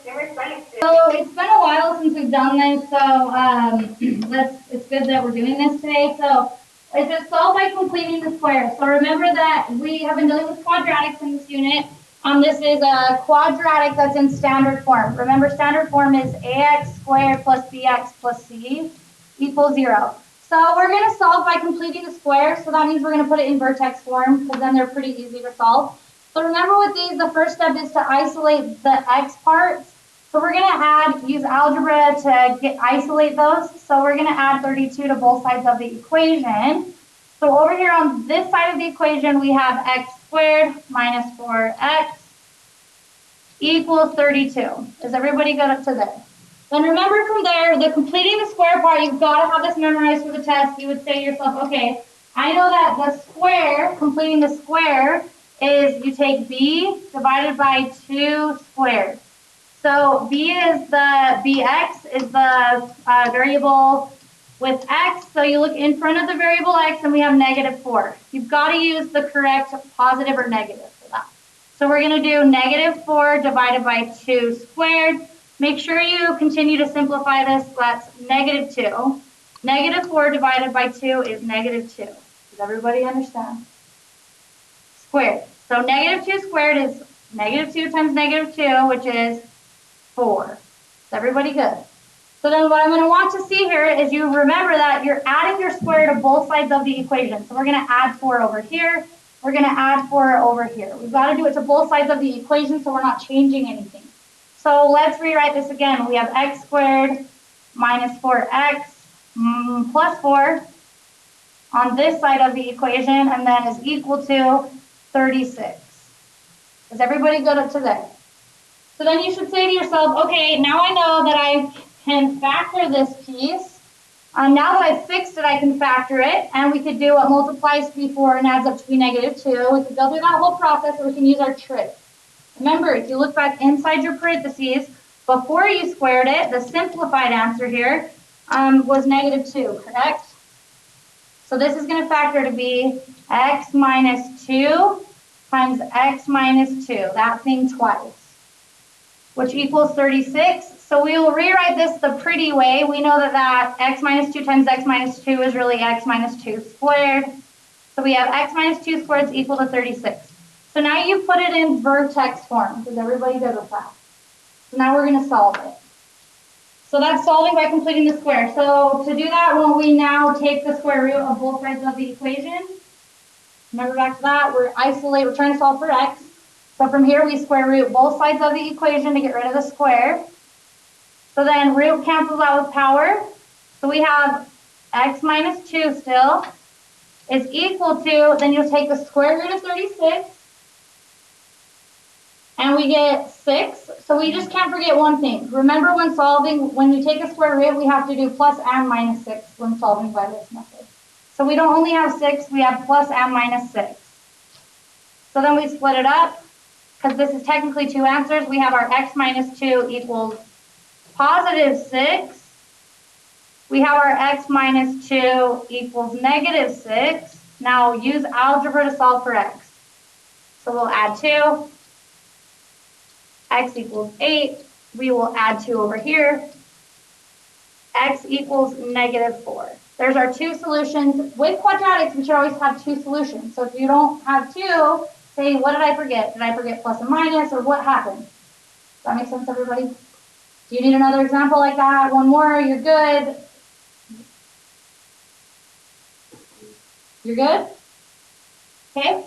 So it's been a while since we've done this, so it's good that we're doing this today. So it's just solve by completing the square. So remember that we have been dealing with quadratics in this unit. This is a quadratic that's in standard form. Remember, standard form is ax squared plus bx plus c equals 0. So we're going to solve by completing the square. So that means we're going to put it in vertex form because then they're pretty easy to solve. So remember with these, the first step is to isolate the x parts. So we're going to use algebra to isolate those. So we're going to add 32 to both sides of the equation. So over here on this side of the equation, we have x squared minus 4x equals 32. Is everybody good up to there? Then remember from there, the completing the square part, you've got to have this memorized for the test. You would say to yourself, okay, I know that the square, completing the square, is you take b divided by 2 squared. So bx is the variable with x. So you look in front of the variable x and we have -4. You've got to use the correct positive or negative for that. So we're going to do -4 divided by 2 squared. Make sure you continue to simplify this. That's -2. -4 divided by 2 is -2. Does everybody understand? Squared. So -2 squared is -2 times -2, which is 4. Is everybody good? So then what I'm going to want to see here is you remember that you're adding your square to both sides of the equation. So we're going to add 4 over here. We're going to add 4 over here. We've got to do it to both sides of the equation so we're not changing anything. So let's rewrite this again. We have x squared minus 4x plus 4 on this side of the equation, and then is equal to 36. Is everybody good up to there? So then you should say to yourself, okay, now I know that I can factor this piece. Now that I've fixed it, I can factor it, and we could do what multiplies before and adds up to be -2. We could go through that whole process, or we can use our trick. Remember, if you look back inside your parentheses, before you squared it, the simplified answer here was -2, correct? So this is going to factor to be x minus 2 times x minus 2, that thing twice, which equals 36. So we will rewrite this the pretty way. We know that x minus 2 times x minus 2 is really x minus 2 squared. So we have x minus 2 squared is equal to 36. So now you put it in vertex form. Does everybody good with that? So now we're going to solve it. So that's solving by completing the square. So to do that, won't we now take the square root of both sides of the equation? Remember back to that, we're trying to solve for x. So from here, we square root both sides of the equation to get rid of the square. So then root cancels out with power. So we have x minus 2 still is equal to, then you'll take the square root of 36, and we get 6. So we just can't forget one thing. Remember when solving, when you take a square root, we have to do plus and minus 6 when solving by this method. So we don't only have 6, we have plus and minus 6. So then we split it up. Because this is technically 2 answers, we have our x minus 2 equals positive 6. We have our x minus 2 equals negative 6. Now use algebra to solve for x. So we'll add 2. X equals 8. We will add 2 over here. X equals -4. There's our 2 solutions. With quadratics, we should always have 2 solutions. So if you don't have 2, say, what did I forget? Did I forget plus and minus, or what happened? Does that make sense, everybody? Do you need another example like that? One more, you're good. You're good? Okay.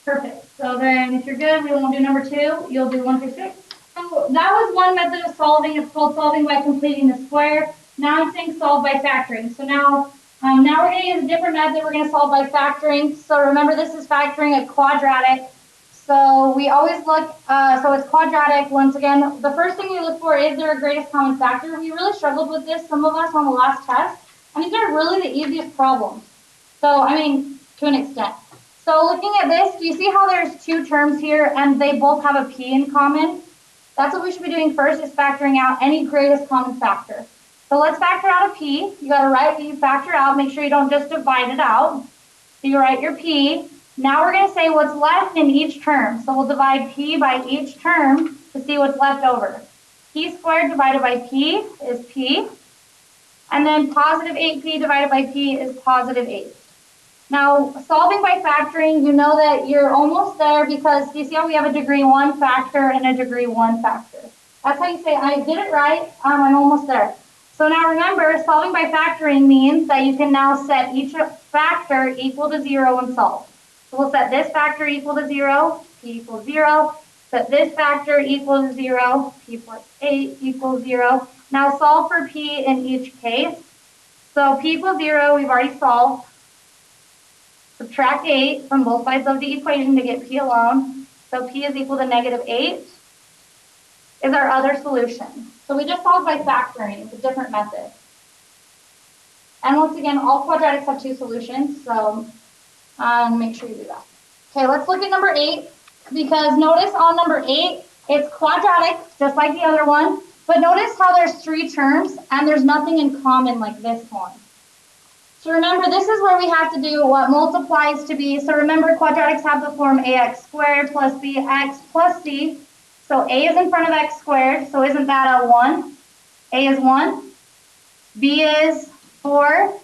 Perfect. So then if you're good, we won't do number 2. You'll do 1 through 6. So that was one method of solving. It's called solving by completing the square. Now I'm saying solve by factoring. So now we're going to use a different method. We're going to solve by factoring. So remember, this is factoring a quadratic. So we always look, so it's quadratic. Once again, the first thing we look for is there a greatest common factor. We really struggled with this, some of us on the last test. And these are really the easiest problems. So, I mean, to an extent. So looking at this, do you see how there's 2 terms here and they both have a p in common? That's what we should be doing first, is factoring out any greatest common factor. So let's factor out a p. You got to write what you factor out. Make sure you don't just divide it out. So you write your p. Now we're going to say what's left in each term. So we'll divide p by each term to see what's left over. P squared divided by p is p. And then positive 8p divided by p is positive 8. Now, solving by factoring, you know that you're almost there because you see how we have a degree 1 factor and a degree 1 factor. That's how you say, I did it right, I'm almost there. So now remember, solving by factoring means that you can now set each factor equal to 0 and solve. So we'll set this factor equal to 0, p equals 0. Set this factor equal to 0, p plus 8 equals 0. Now solve for p in each case. So p equals 0, we've already solved. Subtract 8 from both sides of the equation to get p alone. So p is equal to negative 8 is our other solution. So we just solved by factoring. It's a different method. And once again, all quadratics have two solutions, so make sure you do that. Okay, let's look at number 8, because notice on number 8, it's quadratic, just like the other one, but notice how there's 3 terms, and there's nothing in common like this one. So remember, this is where we have to do what multiplies to b. So remember, quadratics have the form ax squared plus bx plus c. So a is in front of x squared, so isn't that a 1? A is 1, b is 4,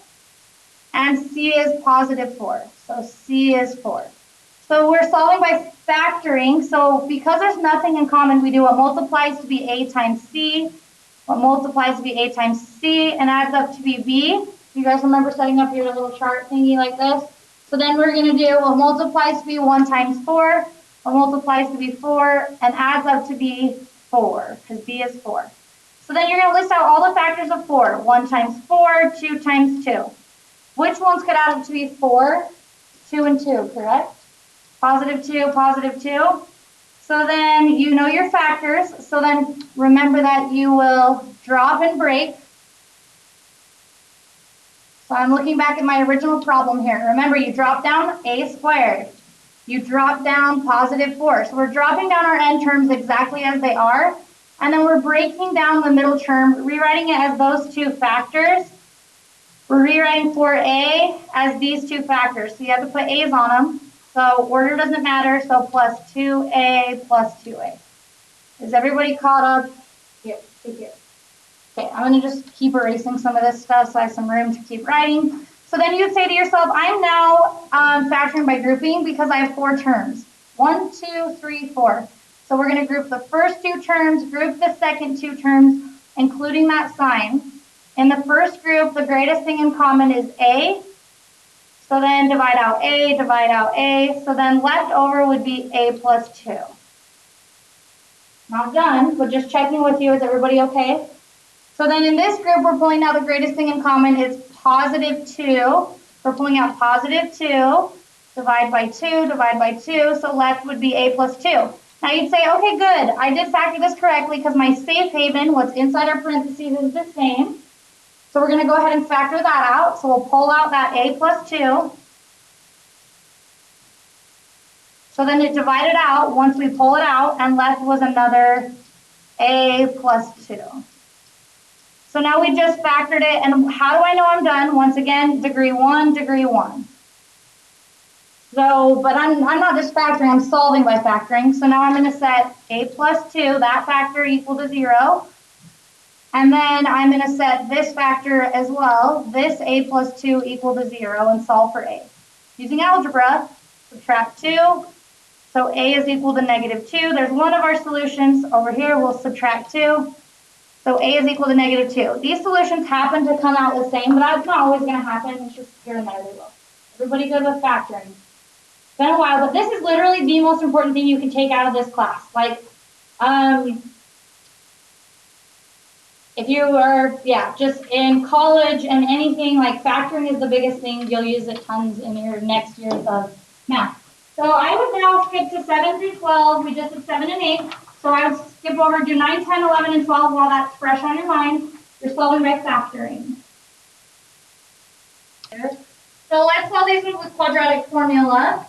and c is positive 4. So c is 4. So we're solving by factoring. So because there's nothing in common, we do what multiplies to be a times c, what multiplies to be a times c, and adds up to be b. You guys remember setting up your little chart thingy like this? So then we're going to do what multiplies to be 1 times 4, what multiplies to be 4, and adds up to be 4, because b is 4. So then you're going to list out all the factors of 4. 1 times 4, 2 times 2. Which ones could add up to be 4? 2 and 2, correct? Positive 2, positive 2. So then you know your factors. So then remember that you will drop and break. So I'm looking back at my original problem here. Remember, you drop down a squared. You drop down positive 4. So we're dropping down our n terms exactly as they are. And then we're breaking down the middle term, rewriting it as those two factors. We're rewriting 4a as these two factors. So you have to put a's on them. So order doesn't matter. So plus 2a plus 2a. Is everybody caught up? Here, here. Okay, I'm going to just keep erasing some of this stuff so I have some room to keep writing. So then you'd say to yourself, I'm now factoring by grouping because I have 4 terms. 1, 2, 3, 4. So we're going to group the first 2 terms, group the second 2 terms, including that sign. In the first group, the greatest thing in common is a. So then divide out a, divide out a. So then left over would be a plus 2. Not done, but just checking with you. Is everybody okay? So then in this group, we're pulling out the greatest thing in common is positive 2. We're pulling out positive 2. Divide by 2, divide by 2. So left would be a plus 2. Now you'd say, okay, good. I did factor this correctly because my safe haven, what's inside our parentheses, is the same. So we're going to go ahead and factor that out. So we'll pull out that a plus 2. So then it divided out once we pull it out, and left was another a plus 2. So now we just factored it, and how do I know I'm done? Once again, degree 1, degree 1. So, but I'm not just factoring, I'm solving by factoring. So now I'm going to set a plus 2, that factor equal to 0. And then I'm going to set this factor as well, this a plus 2 equal to 0, and solve for a. Using algebra, subtract 2. So a is equal to negative 2. There's one of our solutions. Over here, we'll subtract 2. So a is equal to negative 2. These solutions happen to come out the same, but that's not always going to happen. It's just here and there they will. Everybody good with factoring? It's been a while, but this is literally the most important thing you can take out of this class. Like, if you are, just in college and anything, like factoring is the biggest thing. You'll use it tons in your next years of math. So I would now skip to 7 through 12. We just did 7 and 8. So I would skip over, do 9, 10, 11, and 12 while that's fresh on your mind. You're solving by factoring. So let's solve these ones with quadratic formula.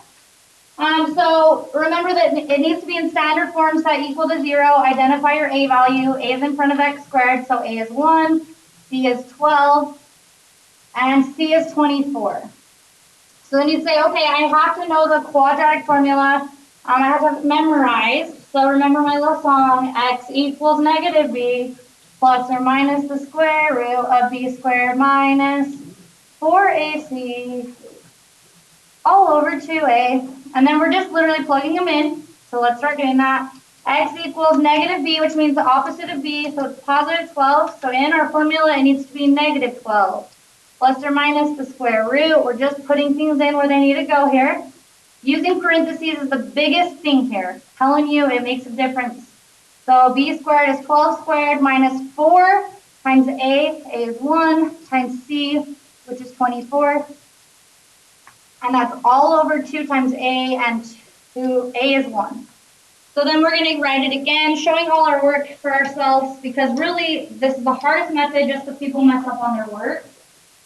So remember that it needs to be in standard form, set equal to 0. Identify your a value. A is in front of x squared, so a is 1, b is 12, and c is 24. So then you'd say, okay, I have to know the quadratic formula. I have to have it memorized. So remember my little song, x equals negative b plus or minus the square root of b squared minus 4ac all over 2a. And then we're just literally plugging them in. So let's start doing that. X equals negative b, which means the opposite of b, so it's positive 12. So in our formula, it needs to be negative 12. Plus or minus the square root. We're just putting things in where they need to go here. Using parentheses is the biggest thing here. Telling you it makes a difference. So b squared is 12 squared minus 4 times a is 1, times c, which is 24. And that's all over 2 times a, and a is 1. So then we're going to write it again, showing all our work for ourselves, because really this is the hardest method just because people mess up on their work.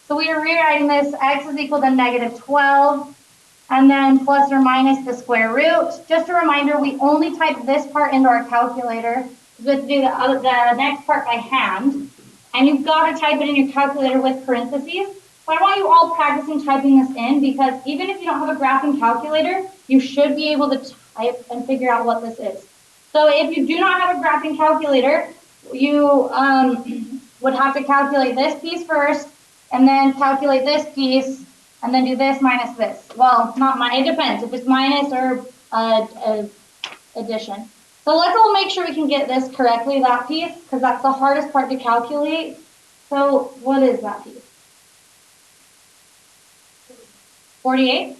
So we are rewriting this, x is equal to negative 12, and then plus or minus the square root. Just a reminder, we only type this part into our calculator, because we have to do the next part by hand. And you've got to type it in your calculator with parentheses. So I want you all practicing typing this in, because even if you don't have a graphing calculator, you should be able to type and figure out what this is. So if you do not have a graphing calculator, you would have to calculate this piece first, and then calculate this piece, and then do this minus this. Well, not it depends if it's minus or addition. So let's all make sure we can get this correctly, that piece, because that's the hardest part to calculate. So what is that piece? 48.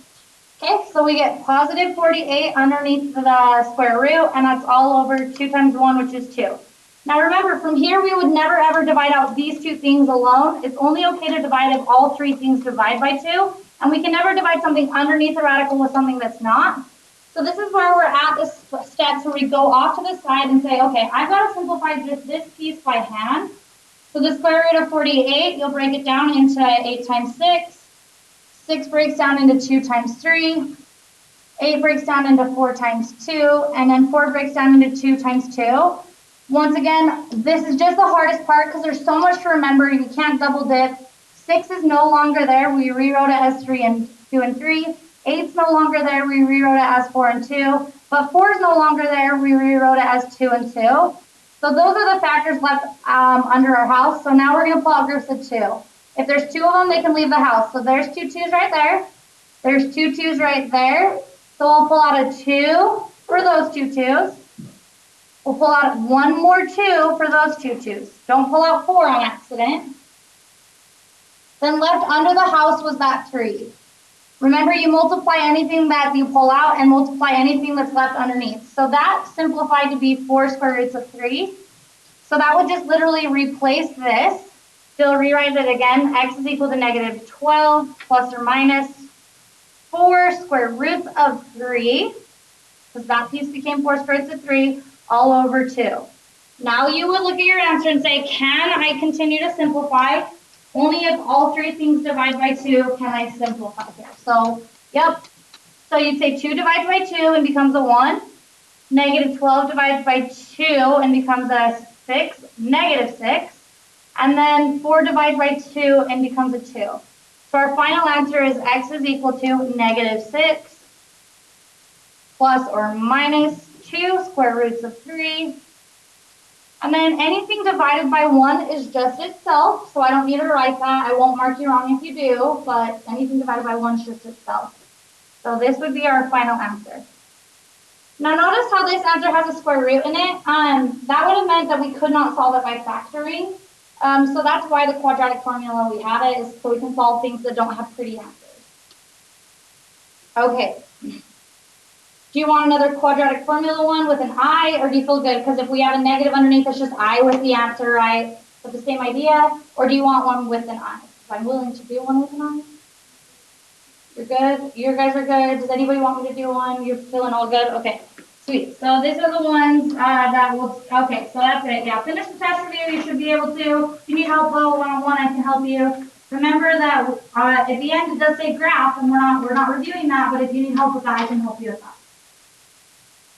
Okay, so we get positive 48 underneath the square root, and that's all over 2 times 1, which is 2. Now remember, from here we would never ever divide out these two things alone. It's only okay to divide if all three things divide by 2, and we can never divide something underneath the radical with something that's not. So this is where we're at this step where we go off to the side and say, okay, I've got to simplify just this piece by hand. So the square root of 48, you'll break it down into 8 times 6. 6 breaks down into 2 times 3. 8 breaks down into 4 times 2. And then 4 breaks down into 2 times 2. Once again, this is just the hardest part because there's so much to remember. You can't double dip. 6 is no longer there. We rewrote it as 3 and 2 and 3. 8's no longer there. We rewrote it as 4 and 2. But 4 is no longer there. We rewrote it as 2 and 2. So those are the factors left under our house. So now we're going to pull out groups of 2. If there's 2 of them, they can leave the house. So there's 2 2's right there. There's 2 2's right there. So we'll pull out a 2 for those 2 2's. We'll pull out 1 more 2 for those 2 2's. Don't pull out 4 on accident. Then left under the house was that 3. Remember, you multiply anything that you pull out and multiply anything that's left underneath. So that simplified to be 4 square roots of 3. So that would just literally replace this. Still rewrite it again. X is equal to negative 12 plus or minus 4 square roots of 3. Because that piece became 4 square roots of 3 all over 2. Now you would look at your answer and say, can I continue to simplify? Only if all three things divide by 2 can I simplify here. So, yep. So you'd say 2 divides by 2 and becomes a 1. Negative 12 divides by 2 and becomes a 6, negative 6. And then 4 divides by 2 and becomes a 2. So our final answer is x is equal to negative 6 plus or minus 2 square roots of 3. And then anything divided by 1 is just itself, so I don't need to write that. I won't mark you wrong if you do, but anything divided by 1 is just itself. So this would be our final answer. Now notice how this answer has a square root in it. That would have meant that we could not solve it by factoring. So that's why the quadratic formula we have it, is so we can solve things that don't have pretty answers. Okay. Do you want another quadratic formula one with an I, or do you feel good? Because if we have a negative underneath, it's just I with the answer, right? But the same idea. Or do you want one with an I? If I'm willing to do one with an I. You're good? You guys are good? Does anybody want me to do one? You're feeling all good? Okay, sweet. So these are the ones that will, okay, so that's it. Yeah, finish the test review. You should be able to. If you need help one-on-one, I can help you. Remember that at the end it does say graph, and we're not reviewing that, but if you need help with that, I can help you with that.